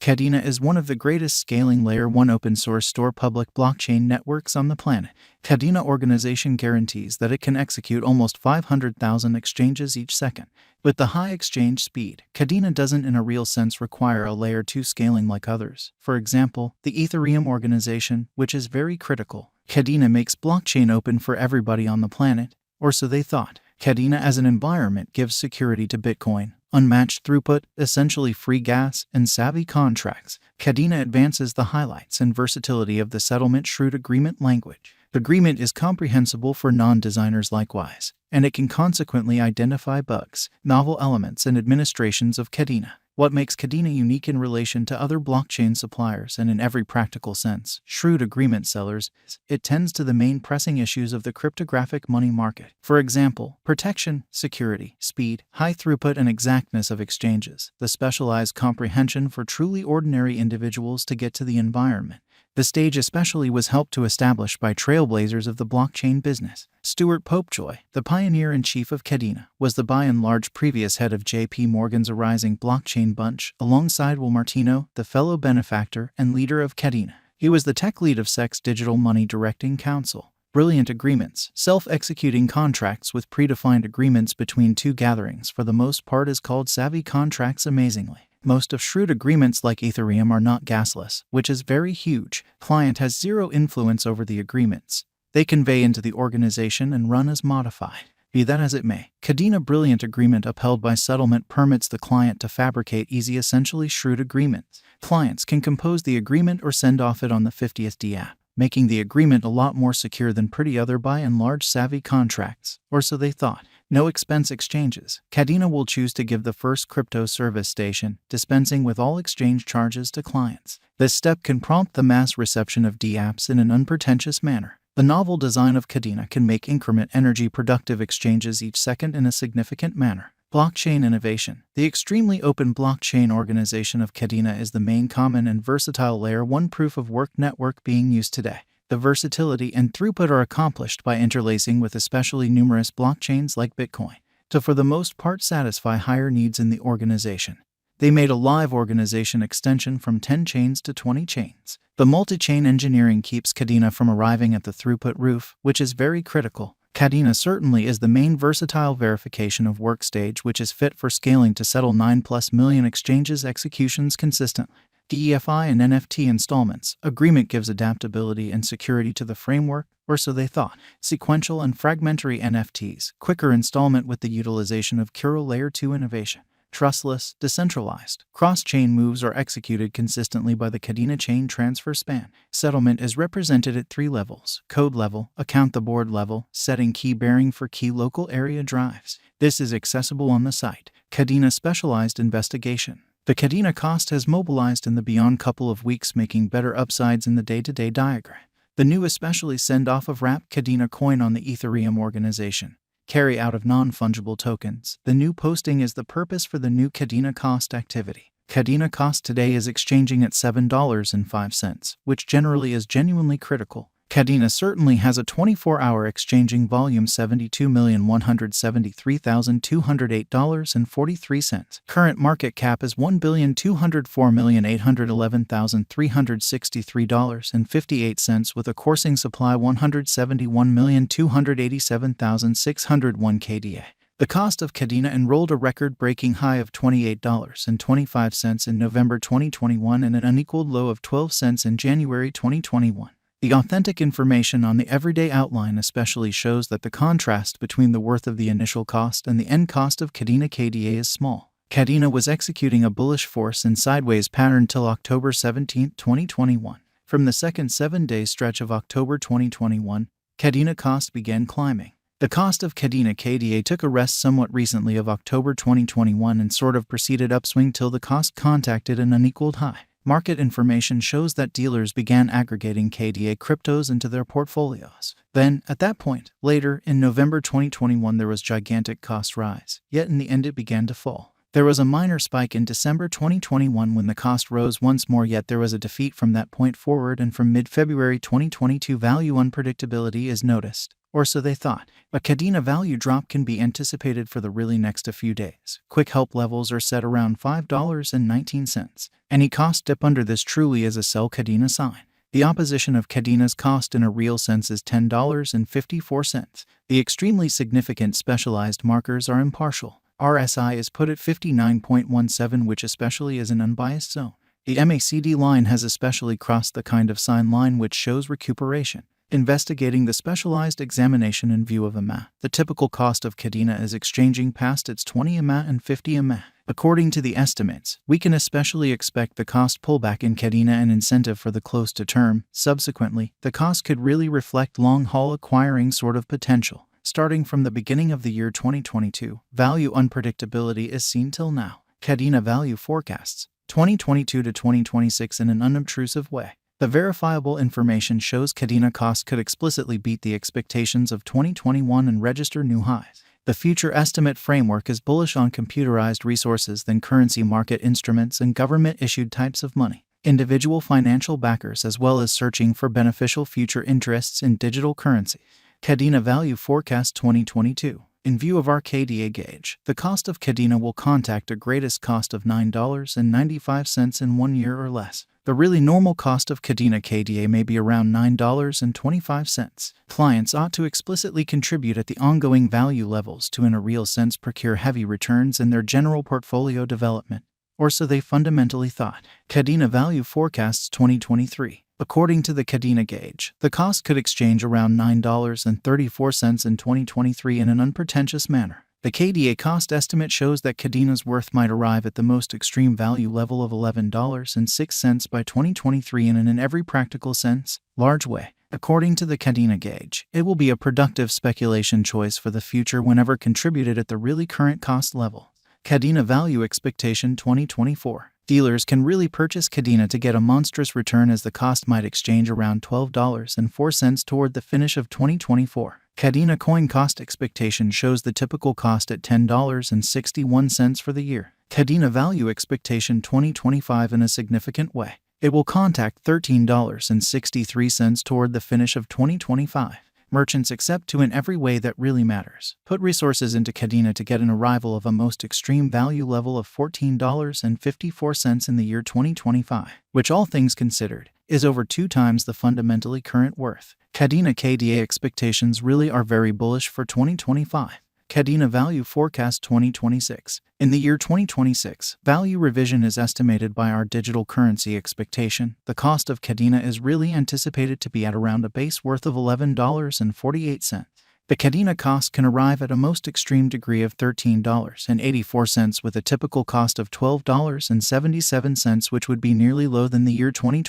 Kadena is one of the greatest scaling Layer 1 open-source store public blockchain networks on the planet. Kadena organization guarantees that it can execute almost 500,000 exchanges each second. With the high exchange speed, Kadena doesn't in a real sense require a Layer 2 scaling like others. For example, the Ethereum organization, which is very critical. Kadena makes blockchain open for everybody on the planet, or so they thought. Kadena as an environment gives security to Bitcoin, unmatched throughput, essentially free gas, and savvy contracts. Kadena advances the highlights and versatility of the settlement shrewd agreement language. The agreement is comprehensible for non-designers likewise, and it can consequently identify bugs, novel elements, and administrations of Kadena. What makes Kadena unique in relation to other blockchain suppliers and in every practical sense, shrewd agreement sellers, is it tends to the main pressing issues of the cryptographic money market. For example, protection, security, speed, high throughput, and exactness of exchanges, the specialized comprehension for truly ordinary individuals to get to the environment. The stage especially was helped to establish by trailblazers of the blockchain business. Stuart Popejoy, the pioneer-in-chief of Kadena, was the by-and-large previous head of J.P. Morgan's Arising Blockchain Bunch, alongside Will Martino, the fellow benefactor and leader of Kadena. He was the tech lead of SEC's Digital Money Directing Council. Brilliant agreements, self-executing contracts with predefined agreements between two gatherings for the most part is called savvy contracts amazingly. Most of shrewd agreements like Ethereum are not gasless, which is very huge. Client has zero influence over the agreements. They convey into the organization and run as modified. Be that as it may, Kadena brilliant agreement upheld by settlement permits the client to fabricate easy essentially shrewd agreements. Clients can compose the agreement or send off it on the 50th DApp, making the agreement a lot more secure than pretty other by and large savvy contracts, or so they thought. No expense exchanges. Kadena will choose to give the first crypto service station, dispensing with all exchange charges to clients. This step can prompt the mass reception of DApps in an unpretentious manner. The novel design of Kadena can make increment energy productive exchanges each second in a significant manner. Blockchain innovation. The extremely open blockchain organization of Kadena is the main common and versatile Layer 1 proof-of-work network being used today. The versatility and throughput are accomplished by interlacing with especially numerous blockchains like Bitcoin to for the most part satisfy higher needs in the organization. They made a live organization extension from 10 chains to 20 chains. The multi-chain engineering keeps Kadena from arriving at the throughput roof, which is very critical. Kadena certainly is the main versatile verification of work stage which is fit for scaling to settle 9+ million exchanges executions consistently. DEFI and NFT installments. Agreement gives adaptability and security to the framework, or so they thought. Sequential and fragmentary NFTs. Quicker installment with the utilization of Curo Layer 2 innovation. Trustless, decentralized, cross-chain moves are executed consistently by the Kadena chain transfer span. Settlement is represented at 3 levels: code level, account the board level, setting key bearing for key local area drives. This is accessible on the site. Kadena specialized investigation. The Kadena cost has mobilized in the beyond couple of weeks, making better upsides in the day-to-day diagram. The new especially send-off of wrap Kadena coin on the Ethereum organization. Carry out of non-fungible tokens. The new posting is the purpose for the new Kadena cost activity. Kadena cost today is exchanging at $7.05, which generally is genuinely critical. Kadena certainly has a 24-hour exchanging volume $72,173,208.43. Current market cap is $1,204,811,363.58 with a coursing supply 171,287,601 KDA. The cost of Kadena enrolled a record-breaking high of $28.25 in November 2021 and an unequaled low of 12 cents in January 2021. The authentic information on the everyday outline especially shows that the contrast between the worth of the initial cost and the end cost of Kadena KDA is small. Kadena was executing a bullish force in sideways pattern till October 17, 2021. From the second 7-day stretch of October 2021, Kadena cost began climbing. The cost of Kadena KDA took a rest somewhat recently of October 2021 and sort of proceeded upswing till the cost contacted an unequaled high. Market information shows that dealers began aggregating KDA cryptos into their portfolios. Then, at that point, later, in November 2021 there was gigantic cost rise, yet in the end it began to fall. There was a minor spike in December 2021 when the cost rose once more, yet there was a defeat from that point forward, and from mid-February 2022 value unpredictability is noticed, or so they thought. A Kadena value drop can be anticipated for the really next a few days. Quick help levels are set around $5.19. Any cost dip under this truly is a sell Kadena sign. The opposition of Kadena's cost in a real sense is $10.54. The extremely significant specialized markers are impartial. RSI is put at 59.17, which especially is an unbiased zone. The MACD line has especially crossed the kind of sign line which shows recuperation. Investigating the specialized examination in view of EMA, the typical cost of Kadena is exchanging past its 20 EMA and 50 EMA. According to the estimates, we can especially expect the cost pullback in Kadena an incentive for the close to term. Subsequently, the cost could really reflect long-haul acquiring sort of potential. Starting from the beginning of the year 2022, value unpredictability is seen till now. Kadena value forecasts 2022 to 2026 in an unobtrusive way. The verifiable information shows Kadena cost could explicitly beat the expectations of 2021 and register new highs. The future estimate framework is bullish on computerized resources than currency market instruments and government-issued types of money. Individual financial backers as well as searching for beneficial future interests in digital currency. Kadena value forecast 2022. In view of our KDA gauge, the cost of Kadena will contact a greatest cost of $9.95 in 1 year or less. The really normal cost of Kadena KDA may be around $9.25. Clients ought to explicitly contribute at the ongoing value levels to in a real sense procure heavy returns in their general portfolio development, or so they fundamentally thought. Kadena value forecasts 2023. According to the Kadena gauge, the cost could exchange around $9.34 in 2023 in an unpretentious manner. The KDA cost estimate shows that Kadena's worth might arrive at the most extreme value level of $11.06 by 2023 and in an every practical sense, large way. According to the Kadena gauge, it will be a productive speculation choice for the future whenever contributed at the really current cost level. Kadena value expectation 2024. Dealers can really purchase Kadena to get a monstrous return as the cost might exchange around $12.04 toward the finish of 2024. Kadena coin cost expectation shows the typical cost at $10.61 for the year. Kadena value expectation 2025 in a significant way. It will contact $13.63 toward the finish of 2025. Merchants accept to in every way that really matters. Put resources into Kadena to get an arrival of a most extreme value level of $14.54 in the year 2025, which all things considered, is over 2 times the fundamentally current worth. Kadena KDA expectations really are very bullish for 2025. Kadena value forecast 2026. In the year 2026, value revision is estimated by our digital currency expectation. The cost of Kadena is really anticipated to be at around a base worth of $11.48. The Kadena cost can arrive at a most extreme degree of $13.84 with a typical cost of $12.77, which would be nearly low than the year 2020.